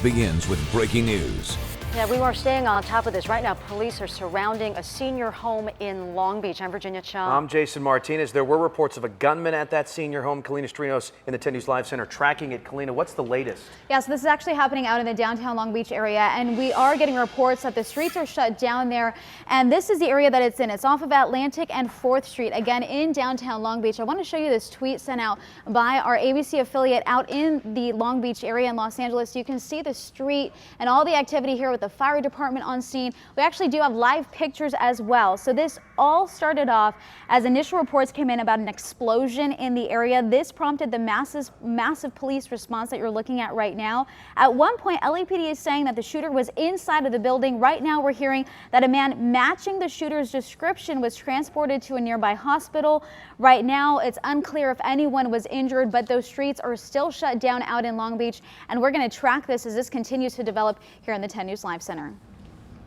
begins with breaking news. Yeah, we are staying on top of this. Right now, police are surrounding a senior home in Long Beach. I'm Virginia Chung. I'm Jason Martinez. There were reports of a gunman at that senior home. Kalina Strinos in the 10 News Live Center tracking it. Kalina, what's the latest? Yeah, so this is actually happening out in the downtown Long Beach area, and we are getting reports that the streets are shut down there. And this is the area that it's in. It's off of Atlantic and 4th Street, again in downtown Long Beach. I want to show you this tweet sent out by our ABC affiliate out in the Long Beach area in Los Angeles. You can see the street and all the activity here with the fire department on scene. We actually do have live pictures as well. So this all started off as initial reports came in about an explosion in the area. This prompted the massive police response that you're looking at right now. At one point, LAPD is saying that the shooter was inside of the building. Right now, we're hearing that a man matching the shooter's description was transported to a nearby hospital. Right now, it's unclear if anyone was injured, but those streets are still shut down out in Long Beach. And we're going to track this as this continues to develop here in the 10 News Live Center.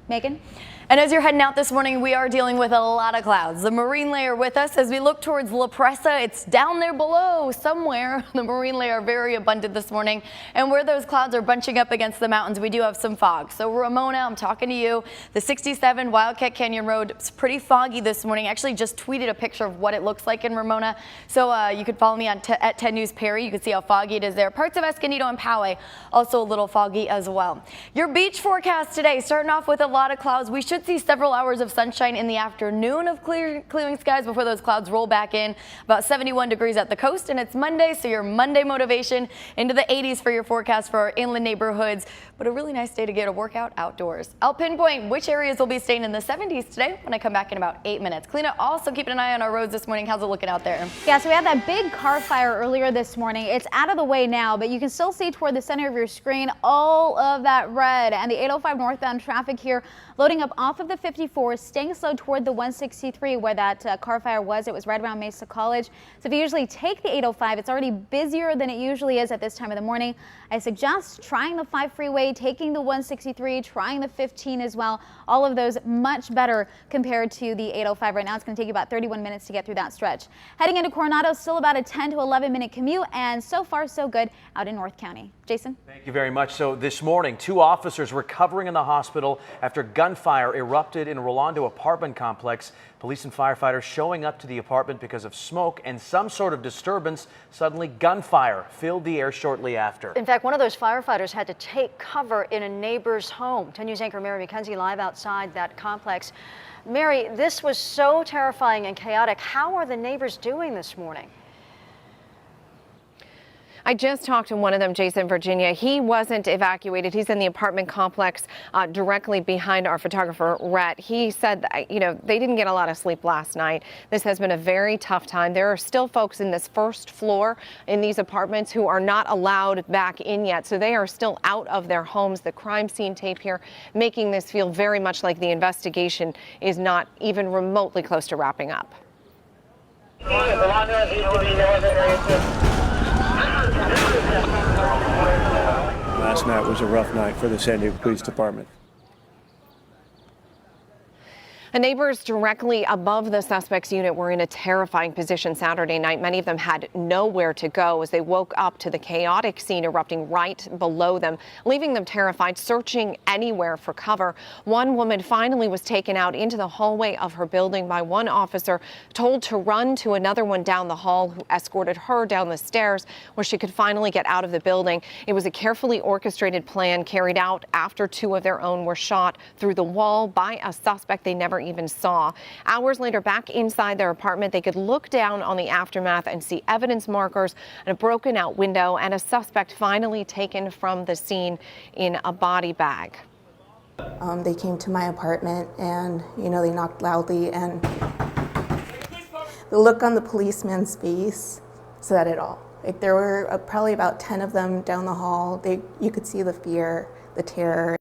Megan? And as you're heading out this morning, we are dealing with a lot of clouds. The marine layer with us as we look towards La Presa. It's down there below somewhere. The marine layer very abundant this morning. And where those clouds are bunching up against the mountains, we do have some fog. So Ramona, I'm talking to you. The 67 Wildcat Canyon Road, it's pretty foggy this morning. Actually just tweeted a picture of what it looks like in Ramona. So you could follow me on at 10 News Perry. You can see how foggy it is there. Parts of Escondido and Poway also a little foggy as well. Your beach forecast today, starting off with a lot of clouds. We should see several hours of sunshine in the afternoon of clearing skies before those clouds roll back in. About 71 degrees at the coast, and it's Monday, so your Monday motivation into the 80s for your forecast for our inland neighborhoods. But a really nice day to get a workout outdoors. I'll pinpoint which areas will be staying in the 70s today when I come back in about 8 minutes. Kalina, also keeping an eye on our roads this morning. How's it looking out there? Yeah, so we had that big car fire earlier this morning. It's out of the way now, but you can still see toward the center of your screen all of that red, and the 805 northbound traffic here loading up off of the 54, staying slow toward the 163 where that car fire was. It was right around Mesa College. So if you usually take the 805, it's already busier than it usually is at this time of the morning. I suggest trying the 5 freeway, taking the 163, trying the 15 as well. All of those much better compared to the 805 right now. It's going to take you about 31 minutes to get through that stretch. Heading into Coronado, still about a 10 to 11 minute commute, and so far so good out in North County. Jason? Thank you very much. So this morning, 2 officers recovering in the hospital after gunfire erupted in Rolando apartment complex. Police and firefighters showing up to the apartment because of smoke and some sort of disturbance. Suddenly, gunfire filled the air shortly after. In fact, one of those firefighters had to take cover in a neighbor's home. 10 News anchor Mary McKenzie live outside that complex. Mary, this was so terrifying and chaotic. How are the neighbors doing this morning? I just talked to one of them, Jason, Virginia. He wasn't evacuated. He's in the apartment complex directly behind our photographer, Rhett. He said that, they didn't get a lot of sleep last night. This has been a very tough time. There are still folks in this first floor in these apartments who are not allowed back in yet. So they are still out of their homes. The crime scene tape here making this feel very much like the investigation is not even remotely close to wrapping up. Last night was a rough night for the San Diego Police Department. Neighbors directly above the suspect's unit were in a terrifying position Saturday night. Many of them had nowhere to go as they woke up to the chaotic scene erupting right below them, leaving them terrified, searching anywhere for cover. One woman finally was taken out into the hallway of her building by one officer, told to run to another one down the hall, who escorted her down the stairs where she could finally get out of the building. It was a carefully orchestrated plan carried out after 2 of their own were shot through the wall by a suspect they never even saw. Hours later, back inside their apartment, they could look down on the aftermath and see evidence markers and a broken out window and a suspect finally taken from the scene in a body bag. They came to my apartment and, they knocked loudly, and the look on the policeman's face said it all. Like, there were probably about 10 of them down the hall. You could see the fear, the terror.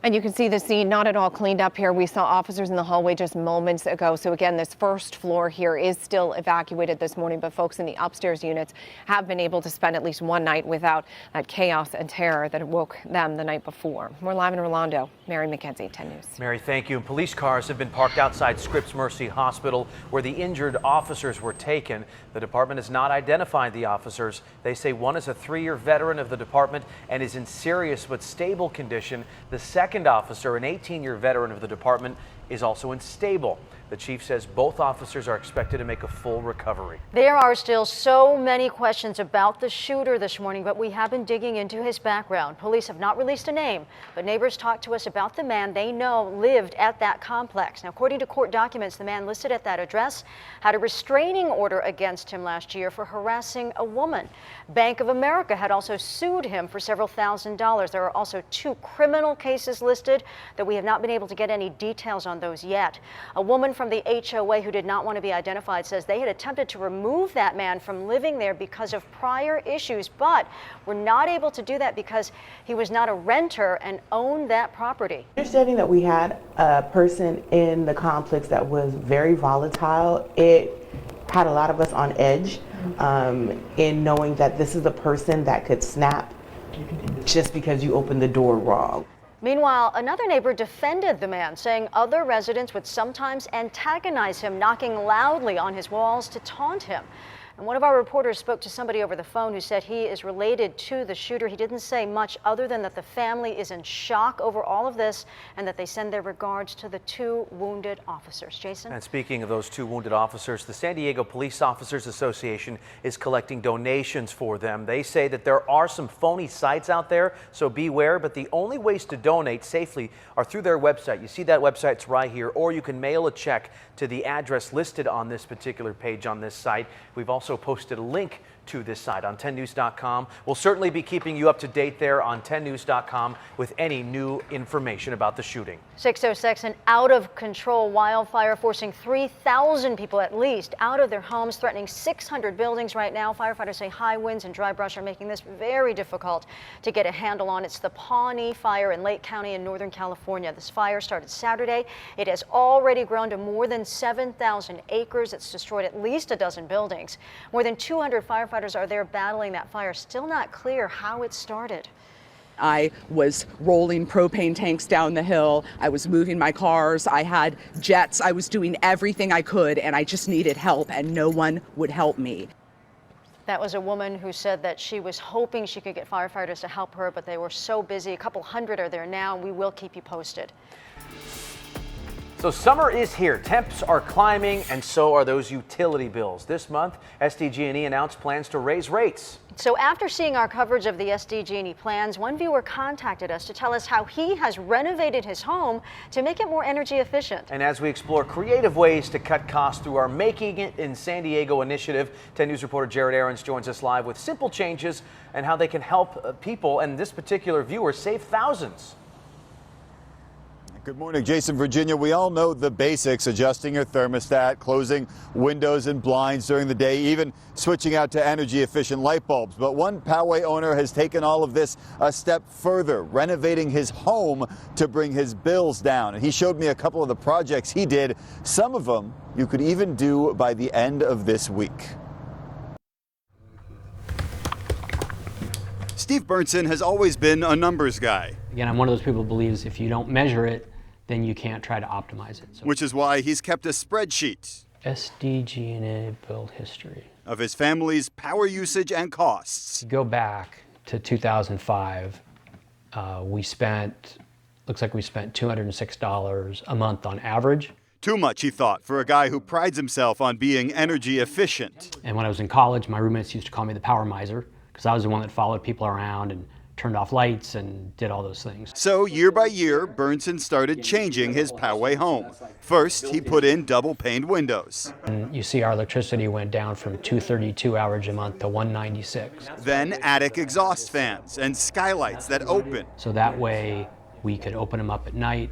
And you can see the scene not at all cleaned up here. We saw officers in the hallway just moments ago. So again, this first floor here is still evacuated this morning, but folks in the upstairs units have been able to spend at least one night without that chaos and terror that woke them the night before. We're live in Rolando. Mary McKenzie, 10 News. Mary, thank you. Police cars have been parked outside Scripps Mercy Hospital where the injured officers were taken. The department has not identified the officers. They say one is a 3-year veteran of the department and is in serious but stable condition. The second officer, an 18-year veteran of the department, is also unstable. The chief says both officers are expected to make a full recovery. There are still so many questions about the shooter this morning, but we have been digging into his background. Police have not released a name, but neighbors talked to us about the man they know lived at that complex. Now, according to court documents, the man listed at that address had a restraining order against him last year for harassing a woman. Bank of America had also sued him for several $1,000s. There are also 2 criminal cases listed that we have not been able to get any details on those yet. A woman from the HOA who did not want to be identified says they had attempted to remove that man from living there because of prior issues, but were not able to do that because he was not a renter and owned that property. Understanding that we had a person in the complex that was very volatile, it had a lot of us on edge in knowing that this is a person that could snap just because you opened the door wrong. Meanwhile, another neighbor defended the man, saying other residents would sometimes antagonize him, knocking loudly on his walls to taunt him. And one of our reporters spoke to somebody over the phone who said he is related to the shooter. He didn't say much other than that the family is in shock over all of this and that they send their regards to the 2 wounded officers. Jason? And speaking of those 2 wounded officers, the San Diego Police Officers Association is collecting donations for them. They say that there are some phony sites out there, so beware, but the only ways to donate safely are through their website. You see that website's right here, or you can mail a check to the address listed on this particular page on this site. We've also posted a link to this site on 10news.com. We'll certainly be keeping you up to date there on 10news.com with any new information about the shooting. 606, an out-of-control wildfire forcing 3,000 people at least out of their homes, threatening 600 buildings right now. Firefighters say high winds and dry brush are making this very difficult to get a handle on. It's the Pawnee Fire in Lake County in Northern California. This fire started Saturday. It has already grown to more than 7,000 acres. It's destroyed at least a dozen buildings. More than 200 firefighters are there battling that fire. Still not clear how it started. I was rolling propane tanks down the hill. I was moving my cars. I had jets. I was doing everything I could, and I just needed help, and no one would help me. That was a woman who said that she was hoping she could get firefighters to help her, but they were so busy. A couple hundred are there now, and we will keep you posted. So summer is here. Temps are climbing, and so are those utility bills. This month, SDG&E announced plans to raise rates. So after seeing our coverage of the SDG&E plans, one viewer contacted us to tell us how he has renovated his home to make it more energy efficient. And as we explore creative ways to cut costs through our Making It in San Diego initiative, 10 News reporter Jared Aarons joins us live with simple changes and how they can help people and this particular viewer save thousands. Good morning, Jason, Virginia. We all know the basics: adjusting your thermostat, closing windows and blinds during the day, even switching out to energy efficient light bulbs. But one Poway owner has taken all of this a step further, renovating his home to bring his bills down. And he showed me a couple of the projects he did. Some of them you could even do by the end of this week. Steve Bernson has always been a numbers guy. Again, I'm one of those people who believes if you don't measure it, then you can't try to optimize it. So Which is why he's kept a spreadsheet. SDG&E build history. Of his family's power usage and costs. Go back to 2005, looks like we spent $206 a month on average. Too much, he thought, for a guy who prides himself on being energy efficient. And when I was in college, my roommates used to call me the power miser because I was the one that followed people around and turned off lights and did all those things. So year by year, Bernson started changing his Poway home. First, he put in double-paned windows. And you see our electricity went down from $232 average a month to $196. Then attic exhaust fans and skylights that open. So that way we could open them up at night,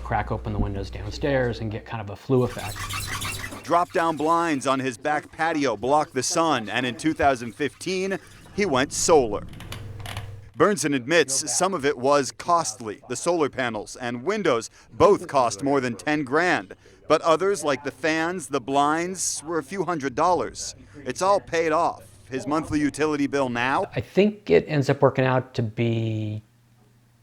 crack open the windows downstairs and get kind of a flue effect. Drop-down blinds on his back patio block the sun, and in 2015, he went solar. Bernson admits some of it was costly. The solar panels and windows both cost more than 10 grand. But others, like the fans, the blinds, were a few $100s. It's all paid off. His monthly utility bill now? I think it ends up working out to be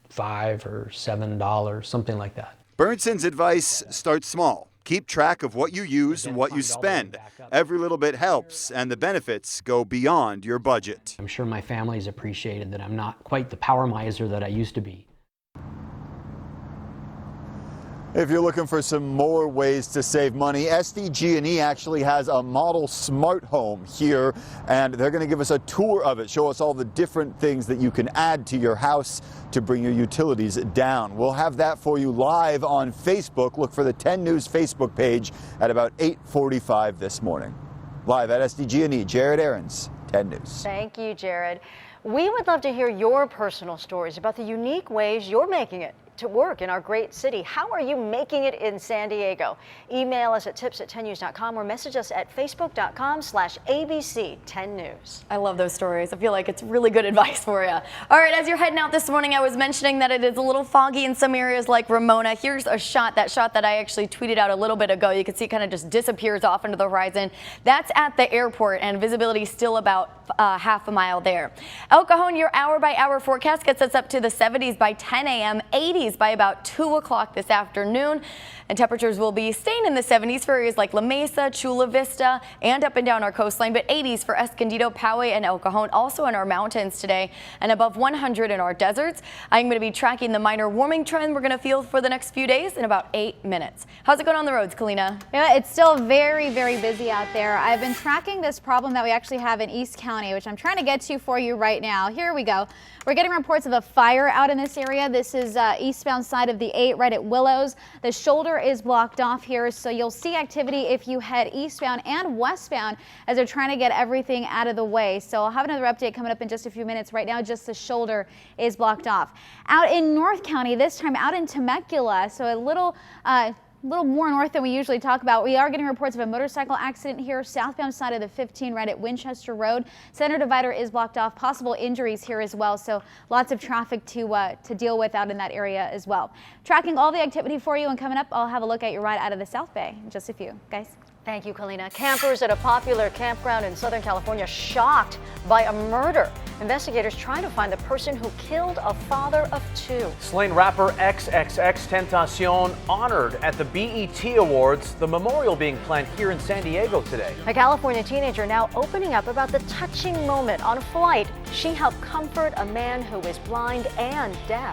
$5 or $7, something like that. Bernson's advice: start small. Keep track of what you use and what you spend. Every little bit helps, and the benefits go beyond your budget. I'm sure my family's appreciated that I'm not quite the power miser that I used to be. If you're looking for some more ways to save money, SDG&E actually has a model smart home here, and they're going to give us a tour of it, show us all the different things that you can add to your house to bring your utilities down. We'll have that for you live on Facebook. Look for the 10 News Facebook page at about 8:45 this morning. Live at SDG&E, Jared Aarons, 10 News. Thank you, Jared. We would love to hear your personal stories about the unique ways you're making it to work in our great city. How are you making it in San Diego? Email us at tips@10news.com or message us at facebook.com/ABC10news. I love those stories. I feel like it's really good advice for you. All right, as you're heading out this morning, I was mentioning that it is a little foggy in some areas like Ramona. Here's a shot that I actually tweeted out a little bit ago. You can see it kind of just disappears off into the horizon. That's at the airport, and visibility is still about half a mile there. El Cajon, your hour-by-hour forecast gets us up to the 70s by 10 a.m., 80s by about 2 o'clock this afternoon. And temperatures will be staying in the 70s for areas like La Mesa, Chula Vista, and up and down our coastline, but 80s for Escondido, Poway, and El Cajon, also in our mountains today, and above 100 in our deserts. I'm going to be tracking the minor warming trend we're going to feel for the next few days in about 8 minutes. How's it going on the roads, Kalina? Yeah, it's still very, very busy out there. I've been tracking this problem that we actually have in East County, which I'm trying to get to for you right now. Here we go. We're getting reports of a fire out in this area. This is eastbound side of the 8 right at Willows. The shoulder is blocked off here, so you'll see activity if you head eastbound and westbound as they're trying to get everything out of the way. So I'll have another update coming up in just a few minutes. Right now, just the shoulder is blocked off. Out in North County, this time out in Temecula, so a little more north than we usually talk about. We are getting reports of a motorcycle accident here, southbound side of the 15 right at Winchester Road. Center divider is blocked off. Possible injuries here as well, so lots of traffic to deal with out in that area as well. Tracking all the activity for you, and coming up, I'll have a look at your ride out of the South Bay in just a few. Guys. Thank you, Kalina. Campers at a popular campground in Southern California shocked by a murder. Investigators trying to find the person who killed a father of 2. Slain rapper XXXTentacion honored at the BET Awards, the memorial being planned here in San Diego today. A California teenager now opening up about the touching moment on a flight. She helped comfort a man who is blind and deaf.